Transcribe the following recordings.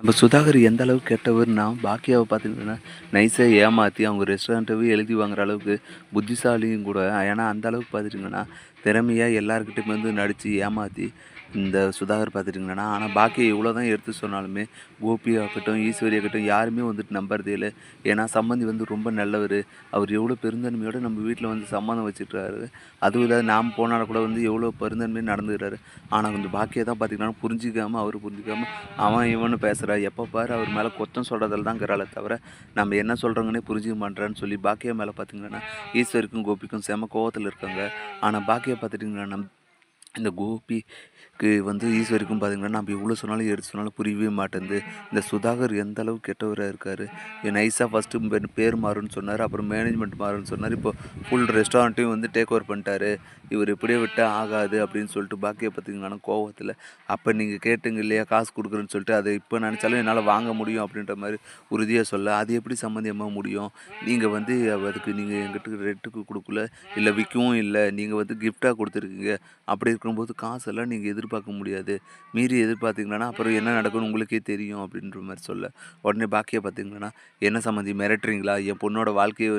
நம்ம சுதாகர் எந்த அளவுக்கு கெட்டவர்னா, பாக்கியாவ பார்த்தீங்கன்னா, நைஸா ஏமாத்தி அவங்க ரெஸ்டாரண்ட்டவே எழுதி வாங்குற அளவுக்கு புத்திசாலியும் கூட. ஏன்னா, அந்த அளவுக்கு பார்த்துட்டீங்கன்னா, திறமையா எல்லார்கிட்டயுமே வந்து நடிச்சு ஏமாத்தி, இந்த சுதாகர் பார்த்துட்டீங்கன்னா, ஆனா பாக்கியா எவ்வளோ தான் எடுத்து சொன்னாலுமே, கோபி ஆகட்டும், ஈஸ்வரி ஆகட்டும் யாருமே வந்துட்டு நம்புறதே இல்ல. ஏன்னா, சம்மந்தி வந்து ரொம்ப நல்லவரு. அவர் எவ்வளோ பெருந்தன்மையோட நம்ம வீட்ல வந்து சம்மதம் வச்சுட்டுறாரு. அதுவும் இல்லாத நாம் போனா கூட வந்து எவ்வளோ பெருந்தன்மையா நடந்துக்கிறாரு. ஆனா, கொஞ்சம் பாக்கியா தான் பார்த்தீங்கன்னா, புரிஞ்சுக்காம, அவரு புரிஞ்சுக்காம அவன் இவன்னு பேசுறா. எப்ப பாரு அவர் மேல குத்தம் சொல்றதுல தான் இருக்கிறாளே தவிர, நம்ம என்ன சொல்றோங்கன்னே புரிஞ்சுக்க மாட்றான்னு சொல்லி பாக்கியா மேல பார்த்தீங்கன்னா, ஈஸ்வரிக்கும், கோபிக்கும் செம கோவத்துல இருக்காங்க. ஆனா பாக்கியா பார்த்துட்டீங்கன்னா, இந்த கோபிக்கு வந்து ஈஸ்வரிக்கும் பார்த்தீங்கன்னா, நம்ம எவ்வளோ சொன்னாலும் எடுத்து சொன்னாலும் புரியவே மாட்டேன்து. இந்த சுதாகர் எந்த அளவுக்கு கெட்டவரா இருக்காரு. நைஸா ஃபர்ஸ்ட்டு பேர் மாறும்ன்னு சொன்னாரு. அப்புறம் மேனேஜ்மெண்ட் மாறும்ன்னு சொன்னாரு. இப்போ ஃபுல் ரெஸ்டாரண்ட்டையும் வந்து டேக் ஓவர் பண்ணிட்டாரு. இவர் இப்படியே விட்டா ஆகாது அப்படின்னு சொல்லிட்டு பாக்கியா பார்த்தீங்கன்னா கோவத்துல, அப்ப நீங்க கேட்டீங்க இல்லையா காசு குடுக்குறேன்னு சொல்லிட்டு, அத இப்ப நெனச்சாலும் என்னால வாங்க முடியும் அப்படின்ற மாரி உறுதியா சொல்ல, அது எப்படி சம்மந்தமா முடியும்? நீங்க வந்து அதுக்கு நீங்க என்கிட்ட ரென்ட்டுக்கு குடுக்கல, இல்ல விக்கவும் இல்ல. நீங்க வந்து கிஃப்ட்டா குடுத்துருக்கீங்க. அப்படி இருக்கும்போது காசெல்லாம் நீங்க எதிர்பார்க்க முடியாது. மீறி எதிர்பார்த்தீங்கன்னா, அப்புறம் என்ன நடக்கும்னு உங்களுக்கே தெரியும் அப்படின்ற மாரி சொல்ல, உடனே பாக்கியா பார்த்தீங்கன்னா, "என்ன சம்மந்தி மிரட்டுறீங்களா? என் பொண்ணோட வாழ்க்கைய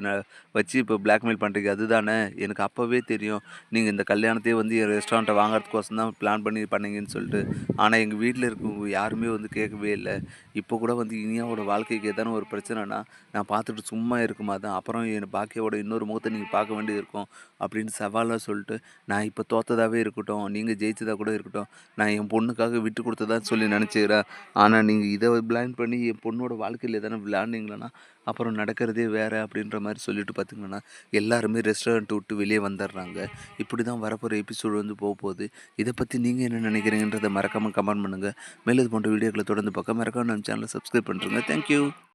வச்சு இப்போ பிளாக்மெயில் பண்றீங்க அதுதானே? எனக்கு அப்பவே தெரியும். நீங்க இந்த கல்யாணத்தையே வந்து என் ரெஸ்டாரண்ட்ட வாங்குறதுக்கோசரம் தான் பிளான் பண்ணி பண்ணீங்கன்னு சொல்லிட்டு. ஆனா எங்க வீட்ல இருக்கவங்க யாருமே வந்து கேட்கவே இல்ல. இப்போ கூட வந்து இனியாவோட வாழ்க்கைக்கு ஏதான ஒரு பிரச்சனைனா, நான் பார்த்துட்டு சும்மா இருக்குமா தான். அப்புறம் என் பாக்கியாவோட இன்னொரு முகத்த நீங்க பார்க்க வேண்டியது இருக்கும்." அப்படின்னு சவாலா சொல்லிட்டு நான் இப்போ தோத்ததாவே இருக்கட்டும், நீங்க ஜெயிச்சதா கூட இருக்கட்டும், நான் என் பொண்ணுக்காக விட்டு குடுத்ததா சொல்லி நெனச்சுக்கிறேன். ஆனா நீங்க இத பிளான் பண்ணி என் பொண்ணோட வாழ்க்கையில எதனா விளையாண்டீங்கன்னா, அப்புறம் நடக்கிறதே வேற அப்படின்ற மாரி சொல்லிட்டு பார்த்தீங்கன்னா, எல்லாருமே ரெஸ்டாரண்ட் விட்டு வெளியே வந்துடுறாங்க. இப்படி தான் வரப்போற எபிசோடு வந்து போப்போது. இத பத்தி நீங்க என்ன நெனைக்கிறீங்கன்றத மறக்காம கமெண்ட் பண்ணுங்க. மேலும் இது போன்ற வீடியோக்கள தொடர்ந்து பார்க்க மறக்காம நம்ம சேனல சப்ஸ்கிரைப் பண்ணிருங்க. Thank you.